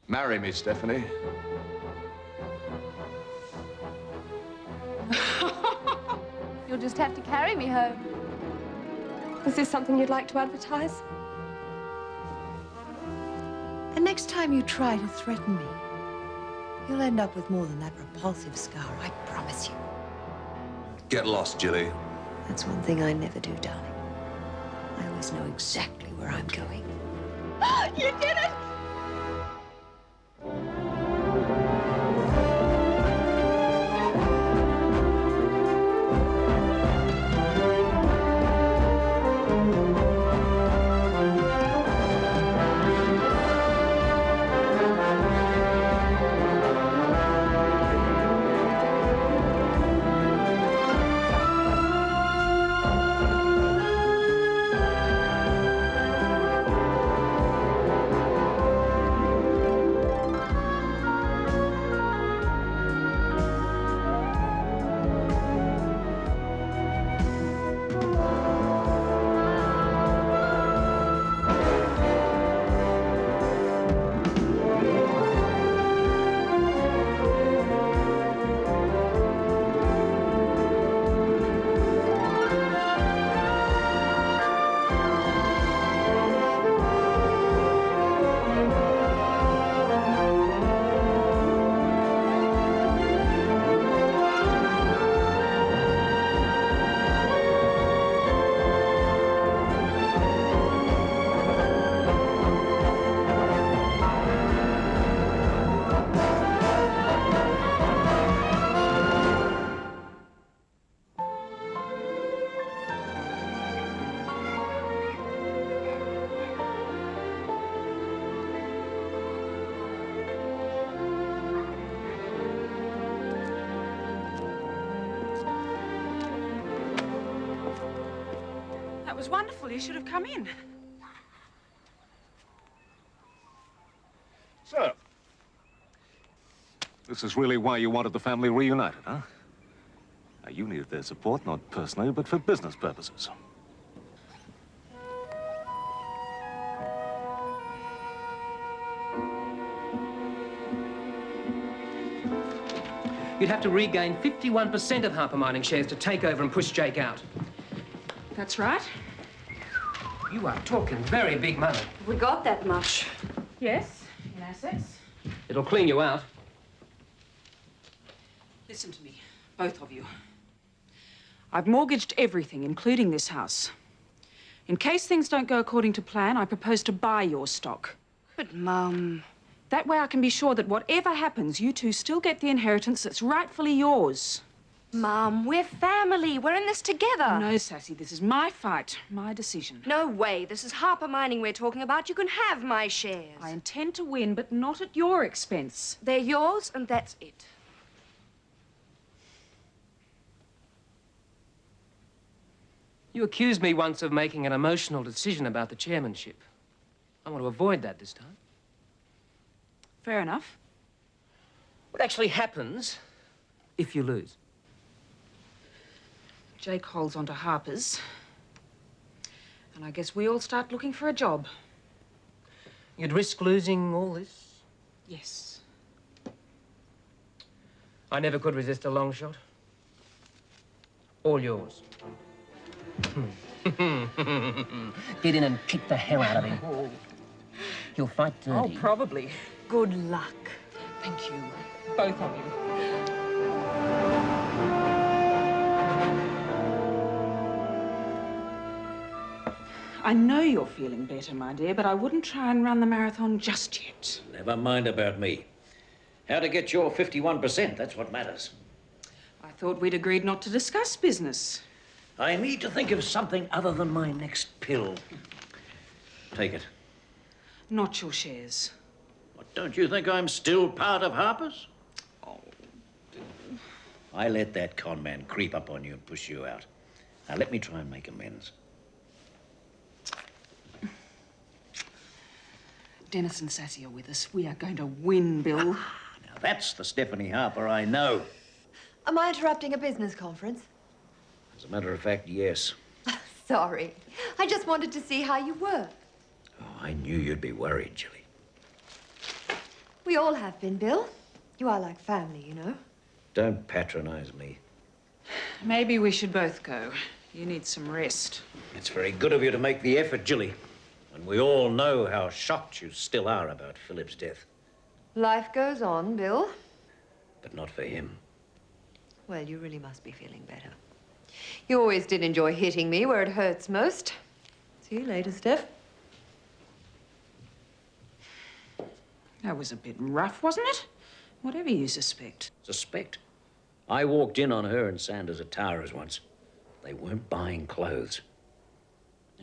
Marry me, Stephanie. You'll just have to carry me home. Is this something you'd like to advertise? And next time you try to threaten me, you'll end up with more than that repulsive scar, I promise you. Get lost, Jilly. That's one thing I never do, darling. I always know exactly where I'm going. You did it! That was wonderful. You should have come in. So, this is really why you wanted the family reunited, huh? Now, you needed their support, not personally, but for business purposes. You'd have to regain 51% of Harper Mining shares to take over and push Jake out. That's right. You are talking very big money. We got that much. Yes, in assets. It'll clean you out. Listen to me, both of you. I've mortgaged everything, including this house. In case things don't go according to plan, I propose to buy your stock. But, Mum... That way I can be sure that whatever happens, you two still get the inheritance that's rightfully yours. Mum, we're family. We're in this together. No, Sassy, this is my fight, my decision. No way. This is Harper Mining we're talking about. You can have my shares. I intend to win, but not at your expense. They're yours, and that's it. You accused me once of making an emotional decision about the chairmanship. I want to avoid that this time. Fair enough. What actually happens if you lose? Jake holds on to Harper's. And I guess we all start looking for a job. You'd risk losing all this? Yes. I never could resist a long shot. All yours. Get in and kick the hell out of him. You'll fight dirty. Oh, probably. Good luck. Thank you, both of you. I know you're feeling better, my dear, but I wouldn't try and run the marathon just yet. Never mind about me. How to get your 51%, that's what matters. I thought we'd agreed not to discuss business. I need to think of something other than my next pill. Take it. Not your shares. What, don't you think I'm still part of Harper's? Oh. I let that con man creep up on you and push you out. Now, let me try and make amends. Dennis and Sassy are with us. We are going to win, Bill. Now, that's the Stephanie Harper I know. Am I interrupting a business conference? As a matter of fact, yes. Sorry. I just wanted to see how you were. Oh, I knew you'd be worried, Jilly. We all have been, Bill. You are like family, you know. Don't patronize me. Maybe we should both go. You need some rest. It's very good of you to make the effort, Jilly. And we all know how shocked you still are about Philip's death. Life goes on, Bill. But not for him. Well, you really must be feeling better. You always did enjoy hitting me where it hurts most. See you later, Steph. That was a bit rough, wasn't it? Whatever you suspect. Suspect? I walked in on her and Sanders at Tara's once. They weren't buying clothes.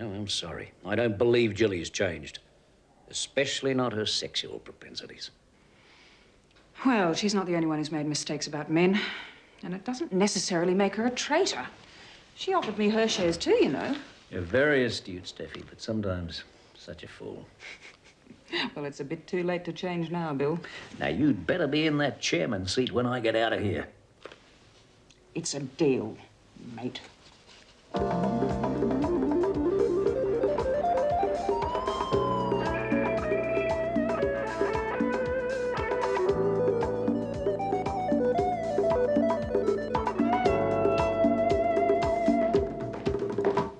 Oh, I'm sorry. I don't believe Jilly's changed. Especially not her sexual propensities. Well, she's not the only one who's made mistakes about men. And it doesn't necessarily make her a traitor. She offered me her shares too, you know. You're very astute, Steffi, but sometimes such a fool. Well, it's a bit too late to change now, Bill. Now, you'd better be in that chairman's seat when I get out of here. It's a deal, mate.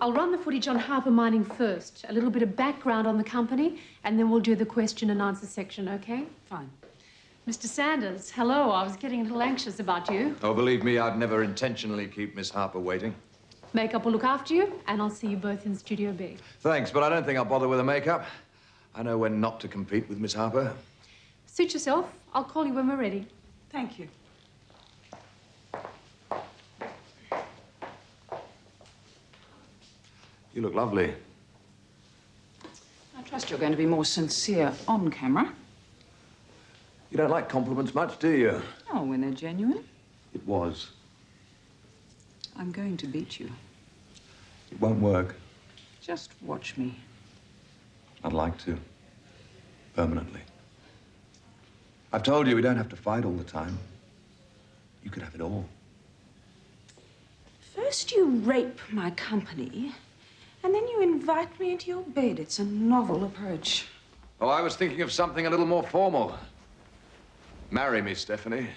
I'll run the footage on Harper Mining first, a little bit of background on the company, and then we'll do the question and answer section, okay? Fine. Mr. Sanders, hello. I was getting a little anxious about you. Oh, believe me, I'd never intentionally keep Miss Harper waiting. Makeup will look after you, and I'll see you both in Studio B. Thanks, but I don't think I'll bother with the makeup. I know when not to compete with Miss Harper. Suit yourself. I'll call you when we're ready. Thank you. You look lovely. I trust you're going to be more sincere on camera. You don't like compliments much, do you? Oh, when they're genuine. It was. I'm going to beat you. It won't work. Just watch me. I'd like to. Permanently. I've told you we don't have to fight all the time. You could have it all. First you rape my company, and then you invite me into your bed. It's a novel approach. Oh, I was thinking of something a little more formal. Marry me, Stephanie.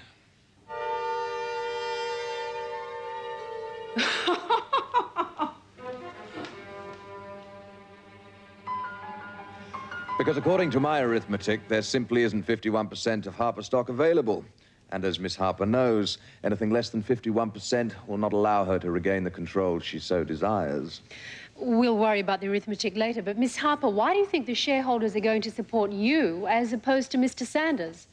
Because according to my arithmetic, there simply isn't 51% of Harper stock available. And as Miss Harper knows, anything less than 51% will not allow her to regain the control she so desires. We'll worry about the arithmetic later, but Miss Harper, why do you think the shareholders are going to support you as opposed to Mr. Sanders?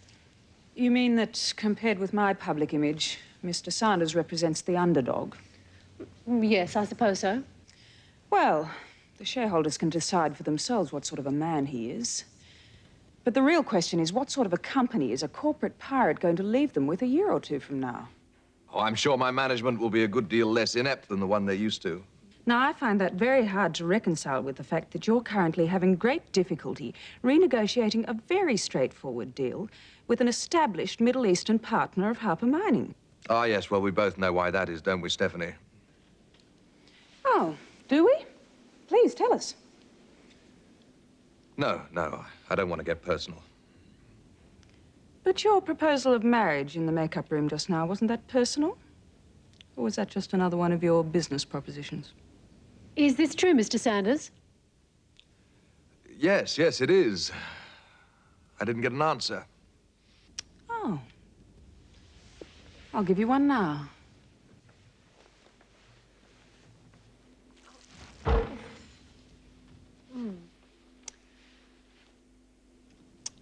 You mean that compared with my public image, Mr. Sanders represents the underdog? Yes, I suppose so. Well, the shareholders can decide for themselves what sort of a man he is. But the real question is, what sort of a company is a corporate pirate going to leave them with a year or two from now? Oh, I'm sure my management will be a good deal less inept than the one they're used to. Now, I find that very hard to reconcile with the fact that you're currently having great difficulty renegotiating a very straightforward deal with an established Middle Eastern partner of Harper Mining. Ah, yes, well, we both know why that is, don't we, Stephanie? Oh, do we? Please, tell us. No, I don't want to get personal. But your proposal of marriage in the makeup room just now, wasn't that personal? Or was that just another one of your business propositions? Is this true, Mr. Sanders? Yes, it is. I didn't get an answer. Oh. I'll give you one now.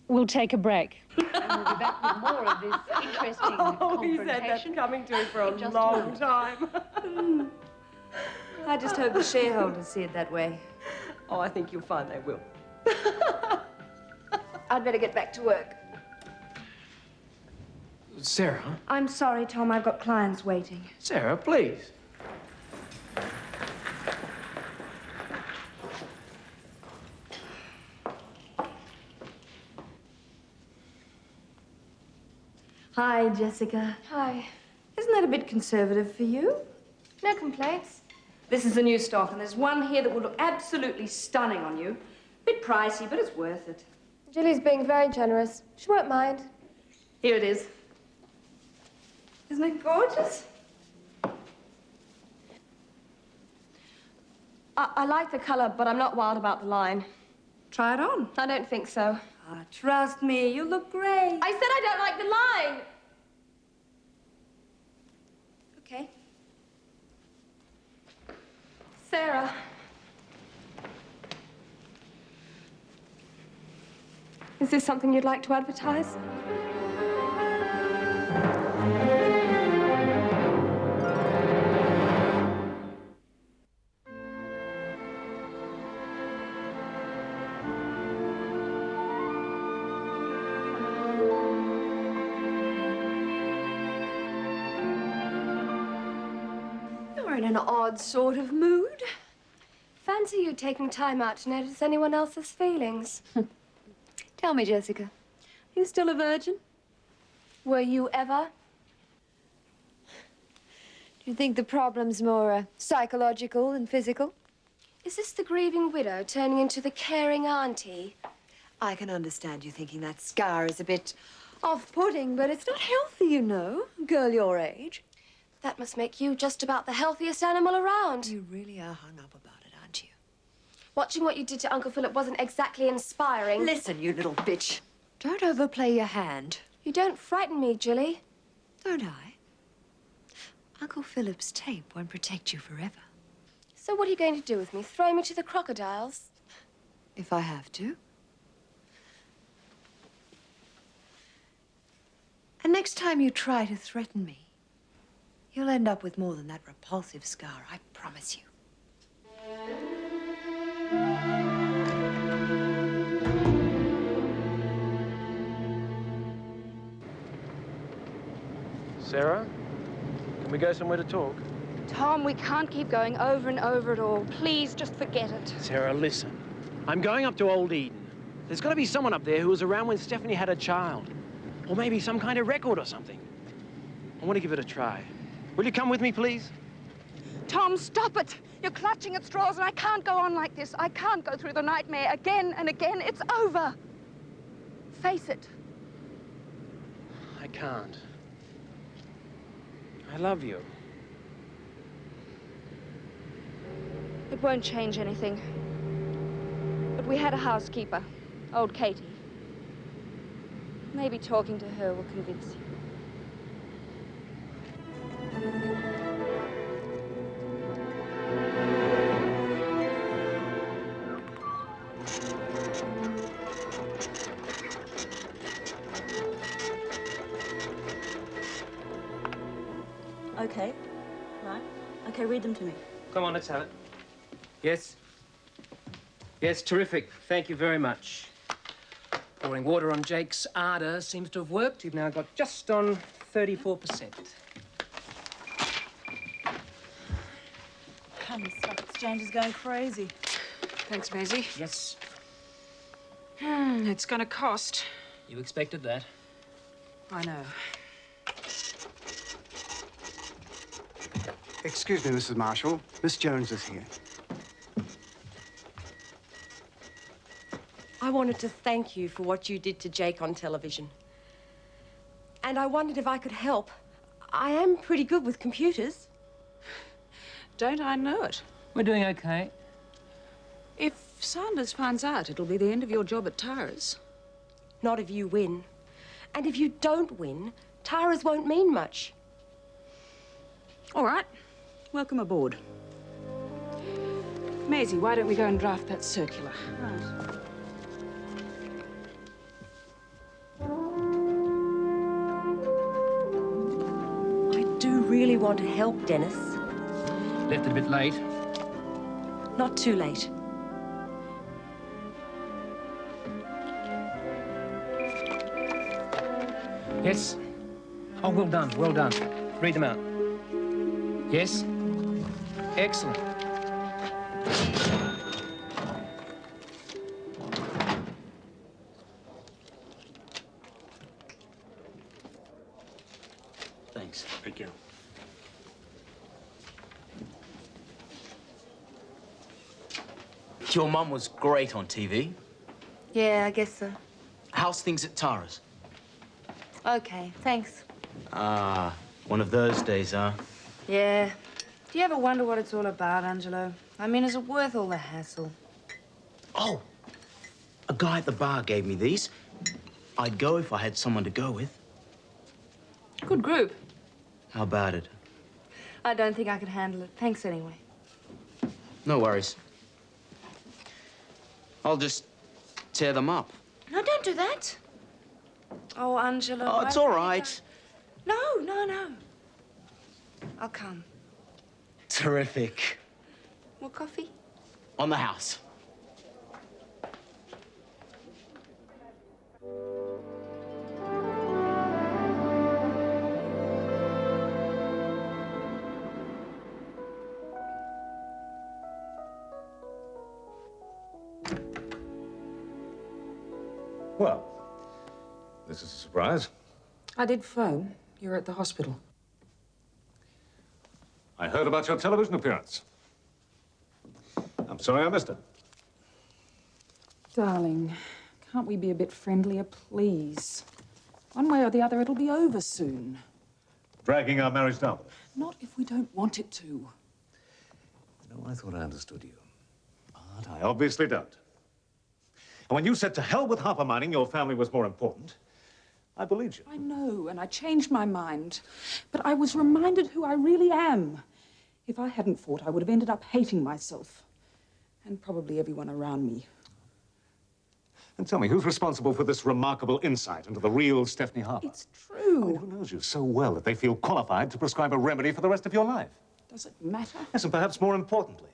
We'll take a break. And we'll be back with more of this interesting confrontation. He's had that coming to him for a long time. I just hope the shareholders see it that way. Oh, I think you'll find they will. I'd better get back to work. Sarah? I'm sorry, Tom. I've got clients waiting. Sarah, please. Hi, Jessica. Hi. Isn't that a bit conservative for you? No complaints. This is the new stock, and there's one here that would look absolutely stunning on you. Bit pricey, but it's worth it. Julie's being very generous. She won't mind. Here it is. Isn't it gorgeous? I like the color, but I'm not wild about the line. Try it on. I don't think so. Ah, trust me, you look great. I said I don't like the line. Okay. Sarah. Is this something you'd like to advertise? You're in an odd sort of mood. Fancy you taking time out to notice anyone else's feelings. Tell me, Jessica, are you still a virgin? Were you ever? Do you think the problem's more psychological than physical? Is this the grieving widow turning into the caring auntie? I can understand you thinking that scar is a bit off-putting, but it's not healthy, you know, a girl your age. That must make you just about the healthiest animal around. You really are hung up about it, aren't you? Watching what you did to Uncle Philip wasn't exactly inspiring. Listen, you little bitch. Don't overplay your hand. You don't frighten me, Jilly. Don't I? Uncle Philip's tape won't protect you forever. So what are you going to do with me? Throw me to the crocodiles? If I have to. And next time you try to threaten me, you'll end up with more than that repulsive scar, I promise you. Sarah, can we go somewhere to talk? Tom, we can't keep going over and over it all. Please, just forget it. Sarah, listen. I'm going up to Old Eden. There's got to be someone up there who was around when Stephanie had a child. Or maybe some kind of record or something. I want to give it a try. Will you come with me, please? Tom, stop it! You're clutching at straws and I can't go on like this. I can't go through the nightmare again and again. It's over. Face it. I can't. I love you. It won't change anything. But we had a housekeeper, old Katie. Maybe talking to her will convince you. Okay. Right. Okay, read them to me. Come on, let's have it. Yes? Yes, terrific. Thank you very much. Pouring water on Jake's ardour seems to have worked. You've now got just on 34%. Come, stock exchange is going crazy. Thanks, Maisie. Yes. It's gonna cost. You expected that. I know. Excuse me, Mrs. Marshall. Miss Jones is here. I wanted to thank you for what you did to Jake on television. And I wondered if I could help. I am pretty good with computers. Don't I know it? We're doing okay. If Sanders finds out, it'll be the end of your job at Tara's. Not if you win. And if you don't win, Tara's won't mean much. All right. Welcome aboard. Maisie, why don't we go and draft that circular? Right. I do really want to help, Dennis. Left it a bit late. Not too late. Yes? Oh, well done, well done. Read them out. Yes? Excellent. Thanks. Thank you. Your mum was great on TV. Yeah, I guess so. How's things at Tara's? Okay, thanks. Ah, one of those days, huh? Yeah. Do you ever wonder what it's all about, Angelo? I mean, is it worth all the hassle? Oh, a guy at the bar gave me these. I'd go if I had someone to go with. Good group. How about it? I don't think I could handle it. Thanks anyway. No worries. I'll just tear them up. No, don't do that. Oh, Angelo. Oh, it's all right. No. I'll come. Terrific. More coffee? On the house. Well, this is a surprise. I did phone. You're at the hospital. I heard about your television appearance. I'm sorry I missed it. Darling, can't we be a bit friendlier, please? One way or the other, it'll be over soon. Dragging our marriage down. Not if we don't want it to. You know, I thought I understood you. But I obviously don't. And when you said to hell with Harper Mining, your family was more important, I believed you. I know, and I changed my mind. But I was reminded who I really am. If I hadn't fought, I would have ended up hating myself. And probably everyone around me. And tell me, who's responsible for this remarkable insight into the real Stephanie Harper? It's true. I mean, who knows you so well that they feel qualified to prescribe a remedy for the rest of your life? Does it matter? Yes, and perhaps more importantly,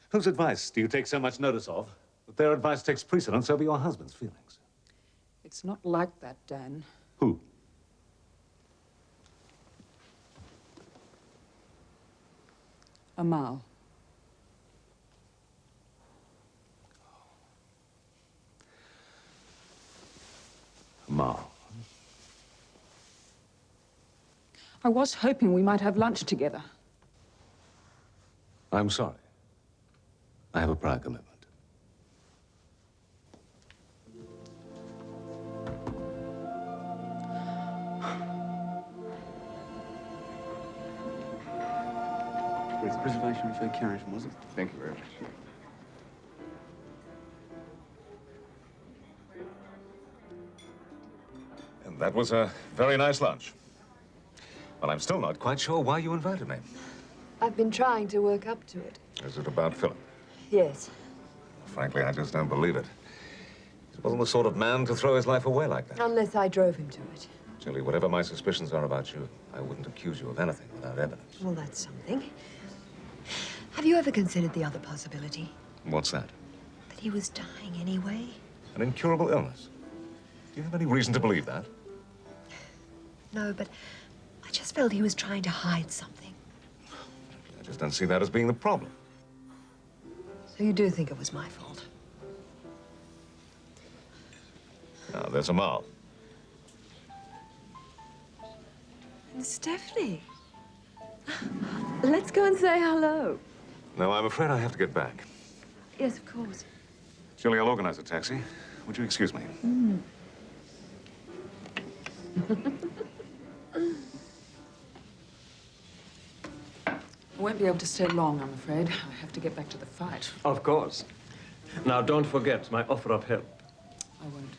whose advice do you take so much notice of that their advice takes precedence over your husband's feelings? It's not like that, Dan. Who? Amal. Amal. I was hoping we might have lunch together. I'm sorry. I have a prior commitment. With reservation for Carrington, was it? Thank you very much. And that was a very nice lunch. But I'm still not quite sure why you invited me. I've been trying to work up to it. Is it about Philip? Yes. Frankly, I just don't believe it. He wasn't the sort of man to throw his life away like that. Unless I drove him to it. Julie, whatever my suspicions are about you, I wouldn't accuse you of anything without evidence. Well, that's something. Have you ever considered the other possibility? What's that? That he was dying anyway? An incurable illness. Do you have any reason to believe that? No, but I just felt he was trying to hide something. I just don't see that as being the problem. So you do think it was my fault? Now, there's Amal. And Stephanie. Let's go and say hello. No, I'm afraid I have to get back. Yes, of course. Julie, I'll organize a taxi. Would you excuse me? I won't be able to stay long, I'm afraid. I have to get back to the fight. Of course. Now, don't forget my offer of help. I won't.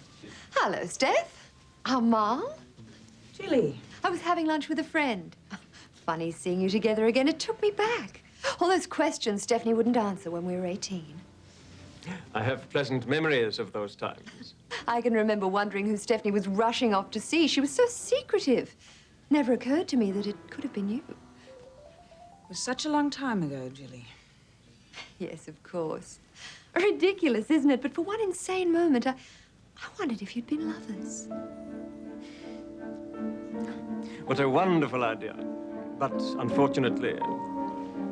Hello, Steph. Amal. Julie. I was having lunch with a friend. Funny seeing you together again. It took me back. All those questions Stephanie wouldn't answer when we were 18. I have pleasant memories of those times. I can remember wondering who Stephanie was rushing off to see. She was so secretive. Never occurred to me that it could have been you. It was such a long time ago, Julie. Yes, of course. Ridiculous, isn't it? But for one insane moment, I wondered if you'd been lovers. What a wonderful idea. But unfortunately...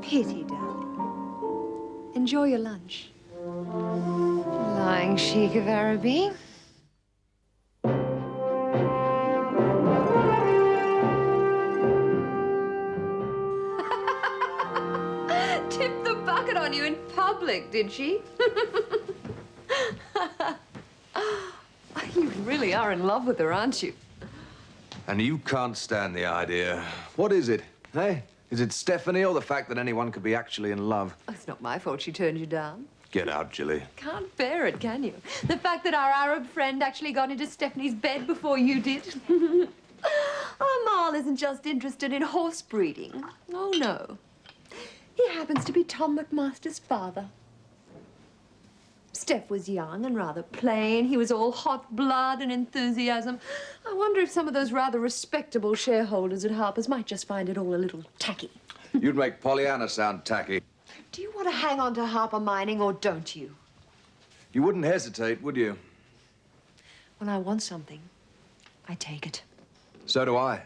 Pity, darling. Enjoy your lunch. Lying chic of Araby. Tipped the bucket on you in public, did she? You really are in love with her, aren't you? And you can't stand the idea. What is it, eh? Is it Stephanie or the fact that anyone could be actually in love? Oh, it's not my fault she turned you down. Get out, Jilly. Can't bear it, can you? The fact that our Arab friend actually got into Stephanie's bed before you did. Amal isn't just interested in horse breeding. Oh, no. He happens to be Tom McMaster's father. Steph was young and rather plain. He was all hot blood and enthusiasm. I wonder if some of those rather respectable shareholders at Harper's might just find it all a little tacky. You'd make Pollyanna sound tacky. Do you want to hang on to Harper Mining or don't you? You wouldn't hesitate, would you? When I want something, I take it. So do I.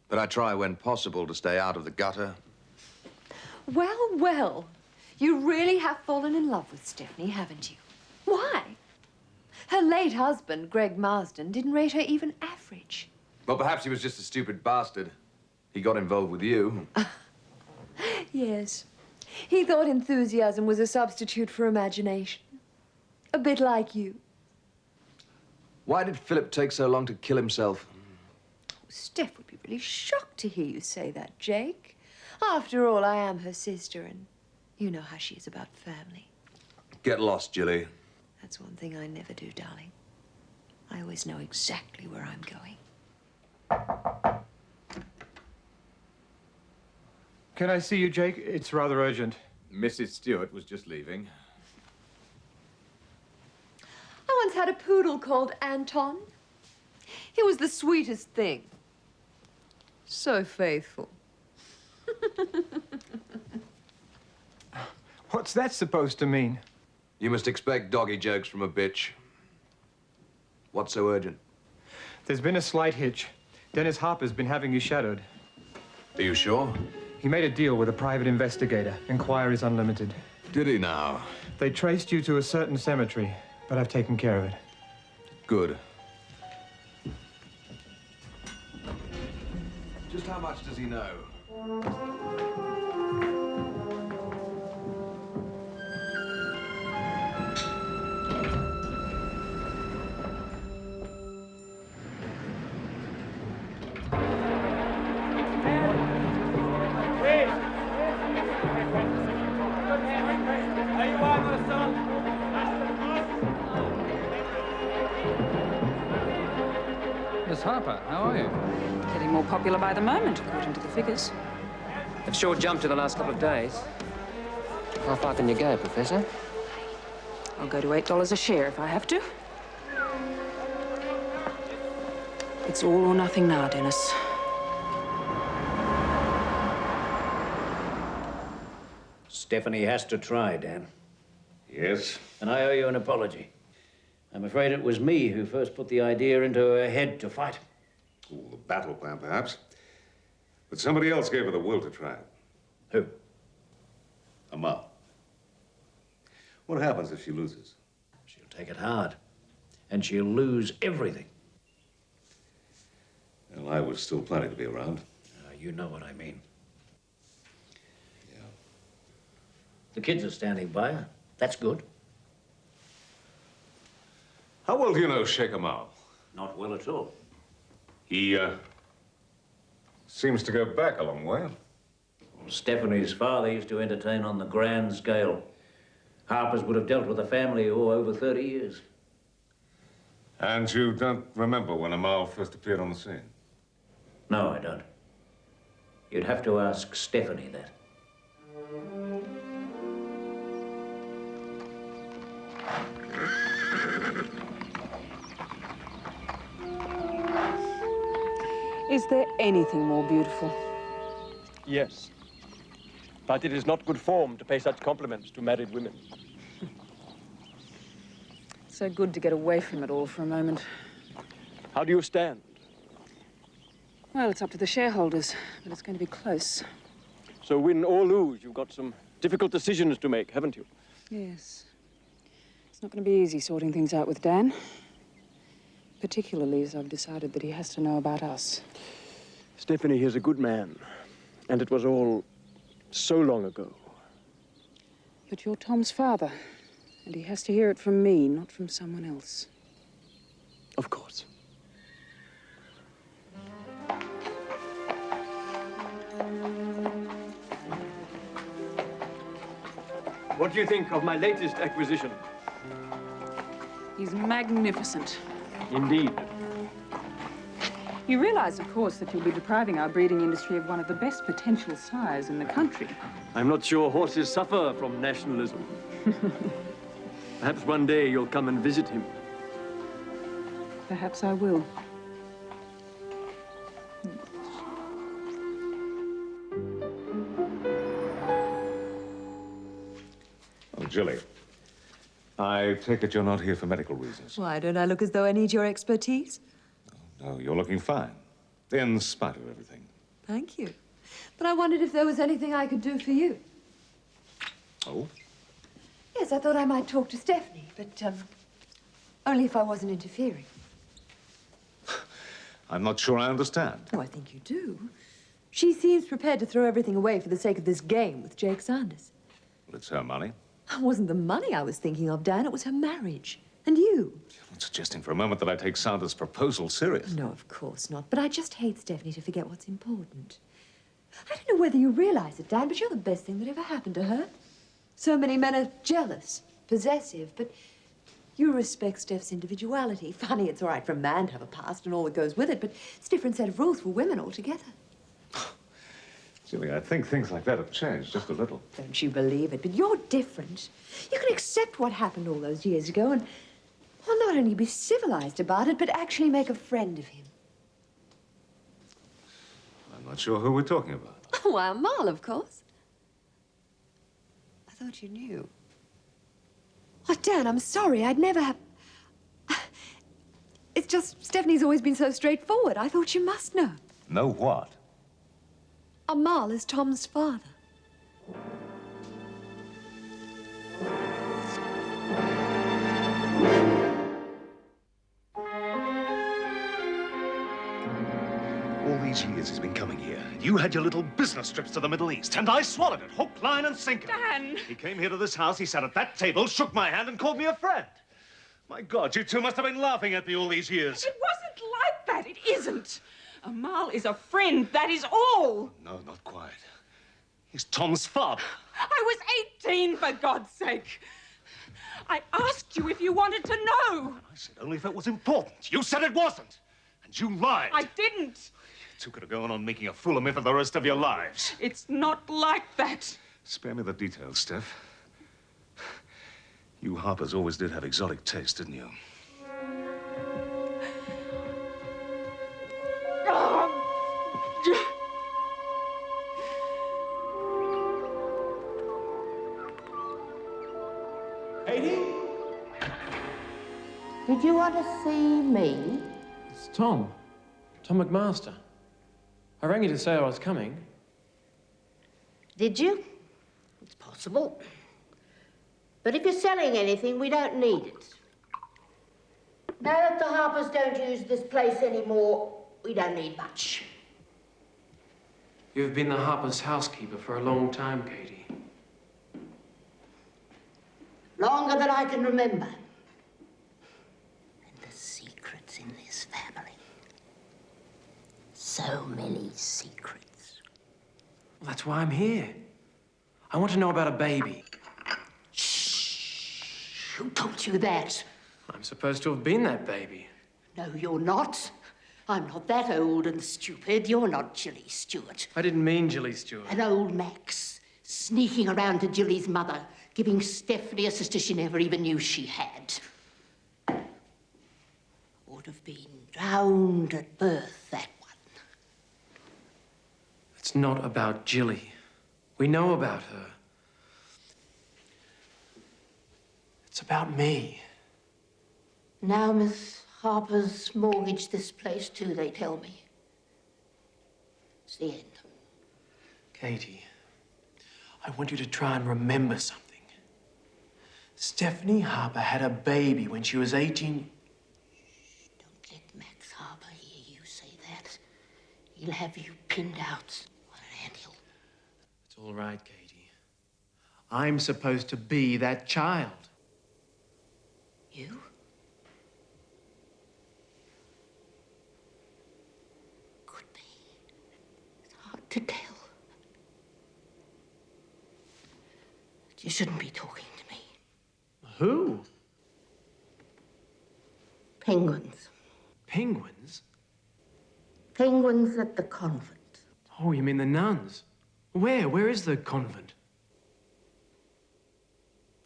But I try when possible to stay out of the gutter. Well, well, you really have fallen in love with Stephanie, haven't you? Why? Her late husband, Greg Marsden, didn't rate her even average. Well, perhaps he was just a stupid bastard. He got involved with you. Yes. He thought enthusiasm was a substitute for imagination. A bit like you. Why did Philip take so long to kill himself? Steph would be really shocked to hear you say that, Jake. After all, I am her sister, and you know how she is about family. Get lost, Jilly. That's one thing I never do, darling. I always know exactly where I'm going. Can I see you, Jake? It's rather urgent. Mrs. Stewart was just leaving. I once had a poodle called Anton. He was the sweetest thing. So faithful. What's that supposed to mean? You must expect doggy jokes from a bitch. What's so urgent? There's been a slight hitch. Dennis Harper's been having you shadowed. Are you sure? He made a deal with a private investigator. Inquiries unlimited. Did he now? They traced you to a certain cemetery, but I've taken care of it. Good. Just how much does he know? Miss Harper, how are you? Getting more popular by the moment, according to the figures. It's sure jumped in the last couple of days. How far can you go, Professor? I'll go to $8 a share if I have to. It's all or nothing now, Dennis. Stephanie has to try, Dan. Yes? And I owe you an apology. I'm afraid it was me who first put the idea into her head to fight. Oh, the battle plan, perhaps. But somebody else gave her the will to try it. Who? Amal. What happens if she loses? She'll take it hard. And she'll lose everything. Well, I was still planning to be around. You know what I mean. Yeah. The kids are standing by her. That's good. How well do you know Sheikh Amal? Not well at all. He, seems to go back a long way. Well, Stephanie's father used to entertain on the grand scale. Harper's would have dealt with the family over 30 years. And you don't remember when Amal first appeared on the scene? No, I don't. You'd have to ask Stephanie that. Is there anything more beautiful? Yes. But it is not good form to pay such compliments to married women. So good to get away from it all for a moment. How do you stand? Well, it's up to the shareholders, but it's going to be close. So win or lose, you've got some difficult decisions to make, haven't you? Yes. It's not going to be easy sorting things out with Dan. Particularly as I've decided that he has to know about us. Stephanie is a good man, and it was all so long ago. But you're Tom's father, and he has to hear it from me, not from someone else. Of course. What do you think of my latest acquisition? He's magnificent. Indeed. You realize, of course, that you'll be depriving our breeding industry of one of the best potential sires in the country. I'm not sure horses suffer from nationalism. Perhaps one day you'll come and visit him. Perhaps I will. Oh, Jilly. I take it you're not here for medical reasons. Why, don't I look as though I need your expertise? No, you're looking fine. In spite of everything. Thank you. But I wondered if there was anything I could do for you. Oh? Yes, I thought I might talk to Stephanie, but, only if I wasn't interfering. I'm not sure I understand. Oh, I think you do. She seems prepared to throw everything away for the sake of this game with Jake Sanders. Well, it's her money. It wasn't the money I was thinking of, Dan. It was her marriage. And you. You're not suggesting for a moment that I take Sanders' proposal serious. No, of course not. But I just hate Stephanie to forget what's important. I don't know whether you realize it, Dan, but you're the best thing that ever happened to her. So many men are jealous, possessive, but you respect Steph's individuality. Funny, it's all right for a man to have a past and all that goes with it, but it's a different set of rules for women altogether. Jilly, I think things like that have changed just a little. Don't you believe it? But you're different. You can accept what happened all those years ago and, well, not only be civilized about it, but actually make a friend of him. I'm not sure who we're talking about. Why, Amal, of course. I thought you knew. Oh, Dan, I'm sorry. I'd never have... It's just Stephanie's always been so straightforward. I thought you must know. Know what? Amal is Tom's father. All these years he's been coming here. You had your little business trips to the Middle East, and I swallowed it, hook, line, and sinker. Dan! He came here to this house, he sat at that table, shook my hand, and called me a friend. My God, you two must have been laughing at me all these years. It wasn't like that. It isn't. Amal is a friend, that is all. No, not quite. He's Tom's father. I was 18, for God's sake. I asked you if you wanted to know. I said only if it was important. You said it wasn't. And you lied. I didn't. You two could have gone on making a fool of me for the rest of your lives. It's not like that. Spare me the details, Steph. You Harpers always did have exotic taste, didn't you? Did you want to see me? It's Tom. Tom McMaster. I rang you to say I was coming. Did you? It's possible. But if you're selling anything, we don't need it. Now that the Harpers don't use this place anymore, we don't need much. You've been the Harper's housekeeper for a long time, Katie. Longer than I can remember. And the secrets in this family. So many secrets. Well, that's why I'm here. I want to know about a baby. Who told you that? I'm supposed to have been that baby. No, you're not. I'm not that old and stupid. You're not Jilly Stewart. I didn't mean Jilly Stewart. An old Max, sneaking around to Jilly's mother, giving Stephanie a sister she never even knew she had. Would have been drowned at birth, that one. It's not about Jilly. We know about her. It's about me. Now Miss Harper's mortgaged this place too, they tell me. It's the end. Katie, I want you to try and remember something. Stephanie Harper had a baby when she was 18. Don't let Max Harper hear you say that. He'll have you pinned out on an anthill. It's all right, Katie. I'm supposed to be that child. You? Could be. It's hard to tell. But You shouldn't be talking to me. Who? Penguins. Penguins? Penguins at the convent. Oh, you mean the nuns? Where? Where is the convent?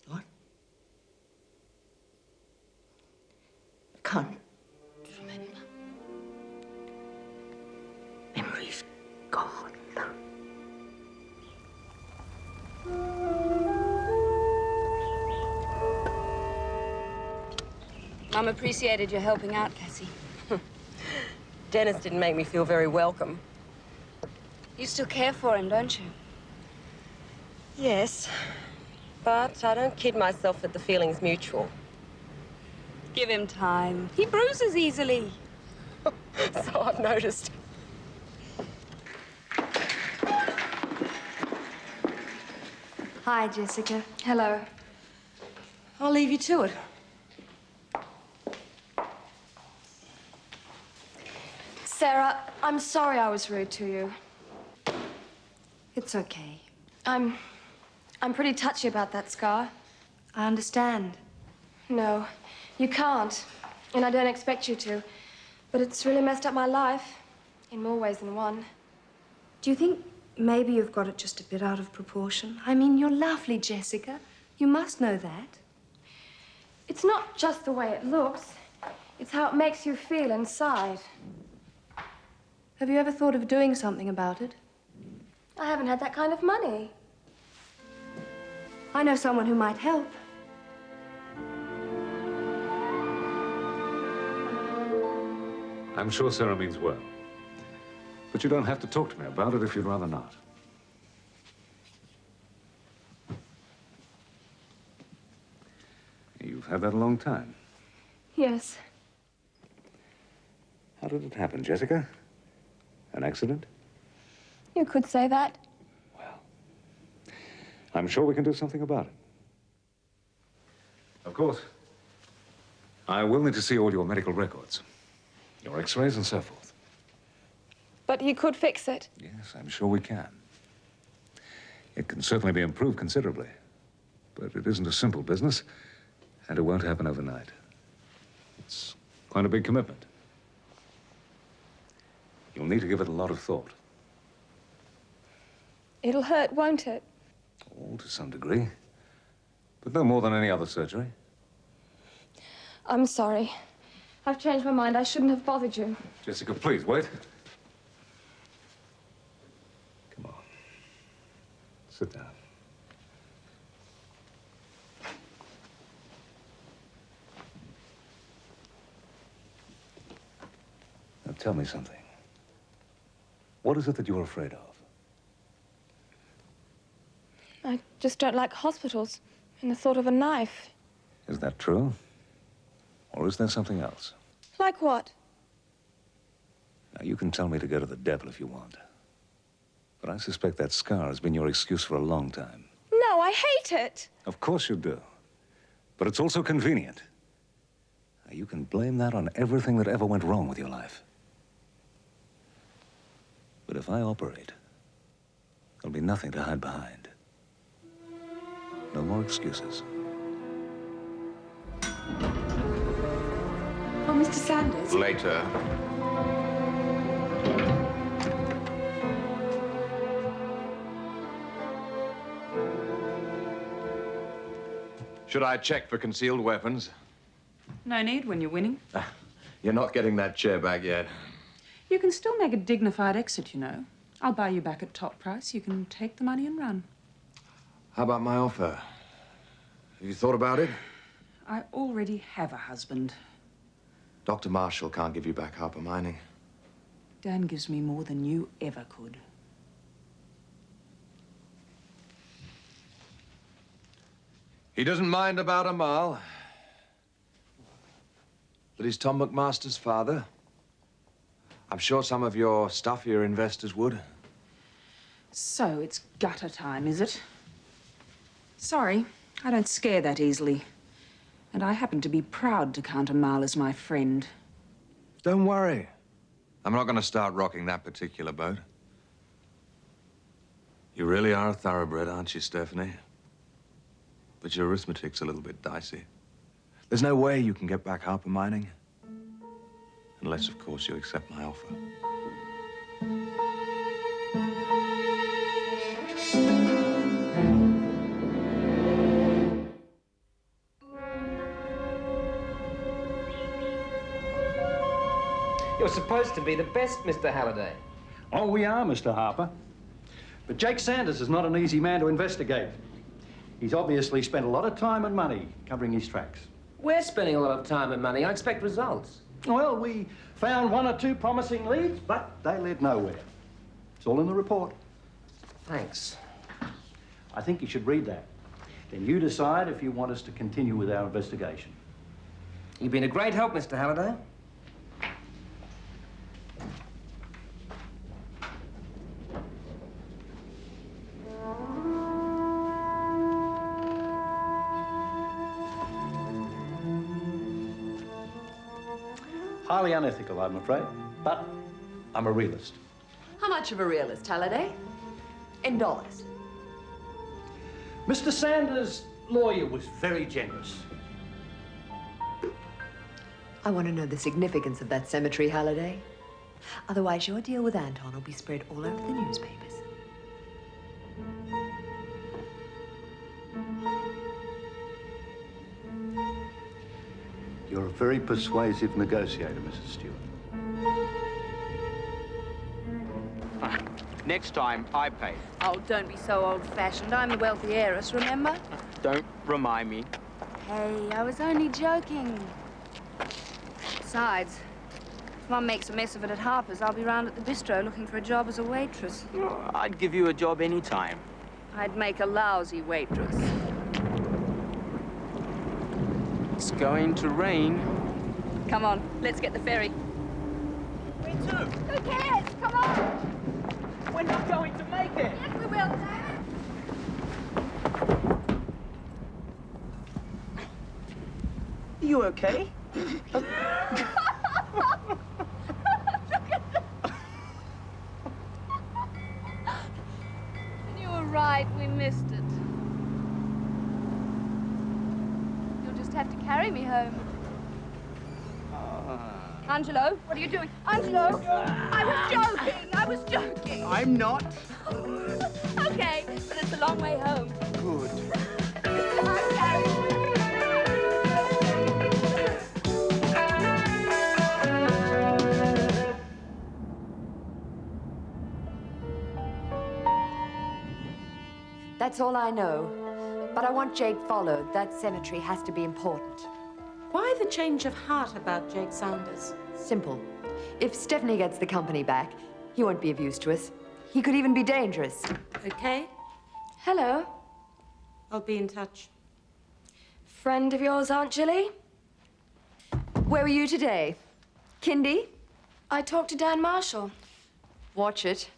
What? Can't remember. Memory's gone. Mum appreciated your helping out, Cassie. Dennis didn't make me feel very welcome. You still care for him, don't you? Yes, but I don't kid myself that the feeling's mutual. Give him time. He bruises easily. So I've noticed. Hi, Jessica. Hello. I'll leave you to it. Sarah, I'm sorry I was rude to you. It's okay. I'm pretty touchy about that scar. I understand. No, you can't. And I don't expect you to. But it's really messed up my life. In more ways than one. Do you think maybe you've got it just a bit out of proportion? I mean, you're lovely, Jessica. You must know that. It's not just the way it looks. It's how it makes you feel inside. Have you ever thought of doing something about it? I haven't had that kind of money. I know someone who might help. I'm sure Sarah means well. But you don't have to talk to me about it if you'd rather not. You've had that a long time. Yes. How did it happen, Jessica? An accident? You could say that. I'm sure we can do something about it. Of course. I will need to see all your medical records, your x-rays and so forth. But you could fix it. Yes, I'm sure we can. It can certainly be improved considerably. But it isn't a simple business, and it won't happen overnight. It's quite a big commitment. You'll need to give it a lot of thought. It'll hurt, won't it? Oh, to some degree. But no more than any other surgery. I'm sorry. I've changed my mind. I shouldn't have bothered you. Jessica, please, wait. Come on. Sit down. Now, tell me something. What is it that you're afraid of? I just don't like hospitals and the thought of a knife. Is that true? Or is there something else? Like what? Now, you can tell me to go to the devil if you want. But I suspect that scar has been your excuse for a long time. No, I hate it. Of course you do. But it's also convenient. Now, you can blame that on everything that ever went wrong with your life. But if I operate, there'll be nothing to hide behind. No more excuses. Oh, Mr. Sanders. Later. Should I check for concealed weapons? No need when you're winning. You're not getting that chair back yet. You can still make a dignified exit, you know. I'll buy you back at top price. You can take the money and run. How about my offer? Have you thought about it? I already have a husband. Dr. Marshall can't give you back Harper Mining. Dan gives me more than you ever could. He doesn't mind about Amal. But he's Tom McMaster's father. I'm sure some of your stuffier investors would. So it's gutter time, is it? Sorry, I don't scare that easily. And I happen to be proud to count Amal as my friend. Don't worry. I'm not going to start rocking that particular boat. You really are a thoroughbred, aren't you, Stephanie? But your arithmetic's a little bit dicey. There's no way you can get back Harper Mining. Unless, of course, you accept my offer. You're supposed to be the best, Mr. Halliday. Oh, we are, Mr. Harper. But Jake Sanders is not an easy man to investigate. He's obviously spent a lot of time and money covering his tracks. We're spending a lot of time and money. I expect results. Well, we found 1 or 2 promising leads, but they led nowhere. It's all in the report. Thanks. I think you should read that. Then you decide if you want us to continue with our investigation. You've been a great help, Mr. Halliday. Highly unethical, I'm afraid, but I'm a realist. How much of a realist, Halliday? In dollars. Mr. Sanders' lawyer was very generous. I want to know the significance of that cemetery, Halliday. Otherwise, your deal with Anton will be spread all over the newspapers. You're a very persuasive negotiator, Mrs. Stewart. Next time, I pay. Oh, don't be so old-fashioned. I'm the wealthy heiress, remember? Don't remind me. Hey, I was only joking. Besides, if Mum makes a mess of it at Harper's, I'll be round at the bistro looking for a job as a waitress. I'd give you a job any time. I'd make a lousy waitress. It's going to rain. Come on, let's get the ferry. Me too. Who cares? Come on! We're not going to make it. Yes, we will, David. Are you okay? You were right, we missed it. You'll just have to carry me home. Angelo, what are you doing? Angelo! I was joking! I was joking! I'm not. Okay, but it's a long way home. Good. That's all I know. But I want Jake followed. That cemetery has to be important. Why the change of heart about Jake Sanders? Simple. If Stephanie gets the company back, he won't be of use to us. He could even be dangerous. Okay. Hello. I'll be in touch. Friend of yours, Aunt Jilly? Where were you today? Kindy? I talked to Dan Marshall. Watch it.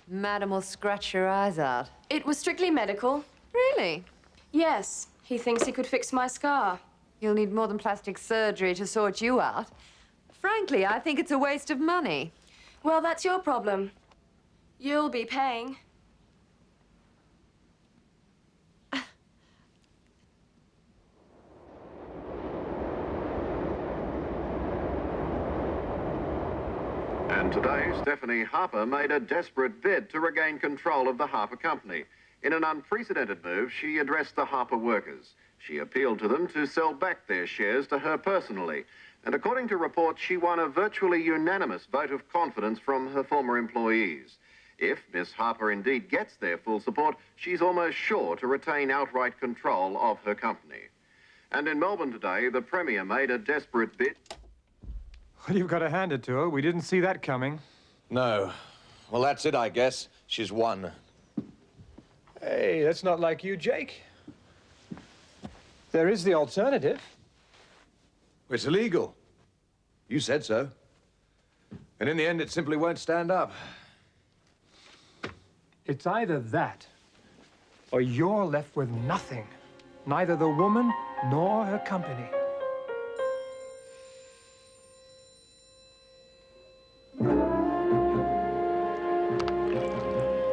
Madam will scratch your eyes out. It was strictly medical. Really? Yes. He thinks he could fix my scar. You'll need more than plastic surgery to sort you out. Frankly, I think it's a waste of money. Well, that's your problem. You'll be paying. And today, Stephanie Harper made a desperate bid to regain control of the Harper Company. In an unprecedented move, she addressed the Harper workers. She appealed to them to sell back their shares to her personally. And according to reports, she won a virtually unanimous vote of confidence from her former employees. If Miss Harper indeed gets their full support, she's almost sure to retain outright control of her company. And in Melbourne today, the Premier made a desperate bid. Well, you've got to hand it to her. We didn't see that coming. No. Well, that's it, I guess. She's won. Hey, that's not like you, Jake. There is the alternative. It's illegal. You said so. And in the end, it simply won't stand up. It's either that, or you're left with nothing. Neither the woman nor her company.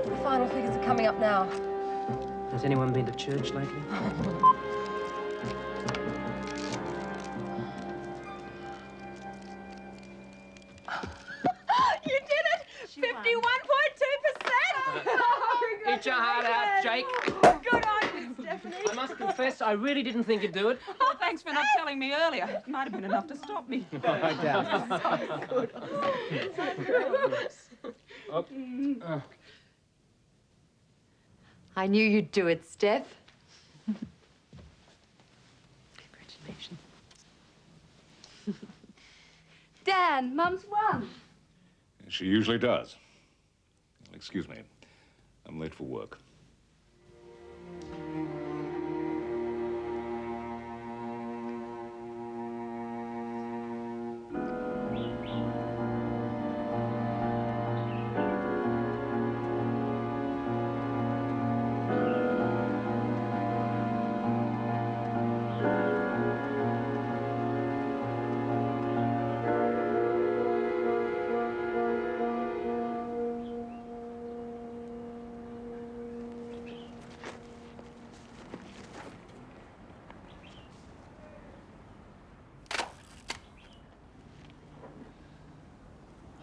The final figures are coming up now. Has anyone been to church lately? Jake. Good on you, Stephanie. I must confess, I really didn't think you'd do it. Oh, thanks for not telling me earlier. It might have been enough to stop me. I doubt it. I knew you'd do it, Steph. Congratulations. Dan, Mum's won. She usually does. Well, excuse me. I'm late for work.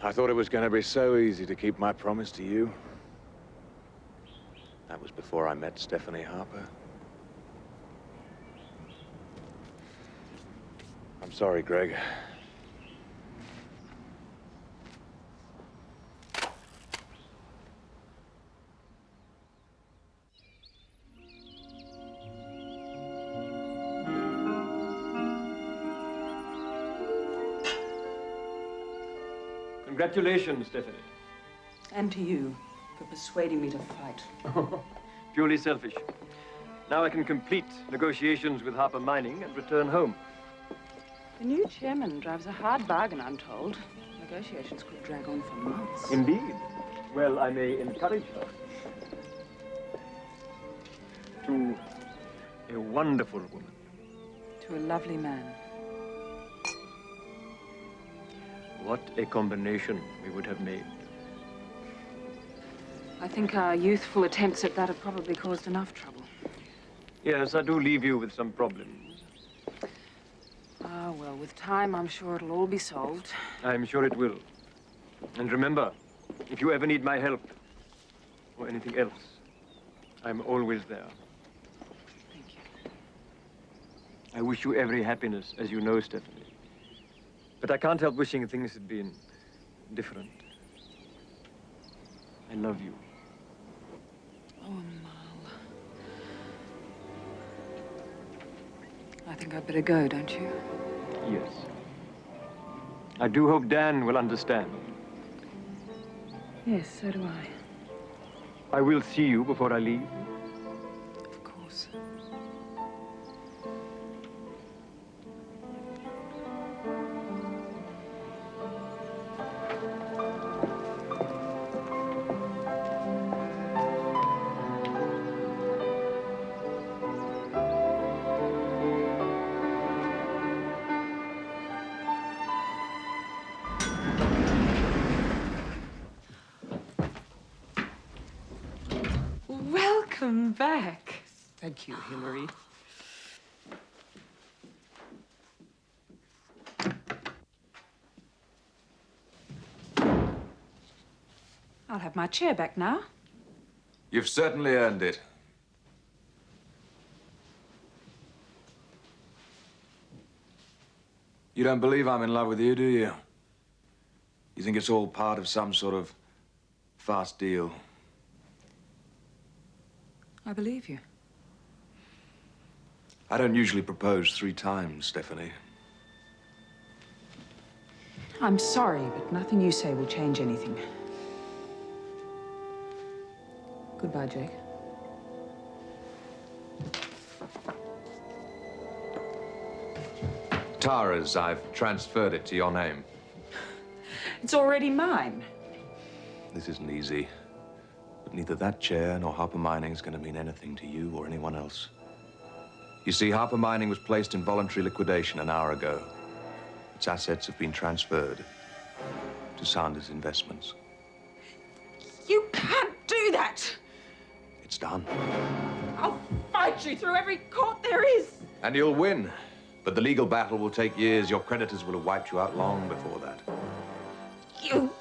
I thought it was going to be so easy to keep my promise to you. That was before I met Stephanie Harper. I'm sorry, Greg. Congratulations, Stephanie. And to you for persuading me to fight. Purely selfish. Now I can complete negotiations with Harper Mining and return home. The new chairman drives a hard bargain, I'm told. Negotiations could drag on for months. Indeed. Well, I may encourage her. To a wonderful woman. To a lovely man. What a combination we would have made. I think our youthful attempts at that have probably caused enough trouble. Yes, I do leave you with some problems. Ah, well, with time, I'm sure it'll all be solved. I'm sure it will. And remember, if you ever need my help, or anything else, I'm always there. Thank you. I wish you every happiness, as you know, Stephanie. But I can't help wishing things had been different. I love you. Oh, Amal. I think I'd better go, don't you? Yes. I do hope Dan will understand. Yes, so do I. I will see you before I leave. Of course. Welcome back. Thank you, Hillary. I'll have my chair back now. You've certainly earned it. You don't believe I'm in love with you, do you? You think it's all part of some sort of fast deal? I believe you. I don't usually propose 3 times, Stephanie. I'm sorry, but nothing you say will change anything. Goodbye, Jake. Tara's, I've transferred it to your name. It's already mine. This isn't easy. But neither that chair nor Harper Mining is going to mean anything to you or anyone else. You see, Harper Mining was placed in voluntary liquidation an hour ago. Its assets have been transferred to Sanders Investments. You can't do that! It's done. I'll fight you through every court there is! And you'll win. But the legal battle will take years. Your creditors will have wiped you out long before that. You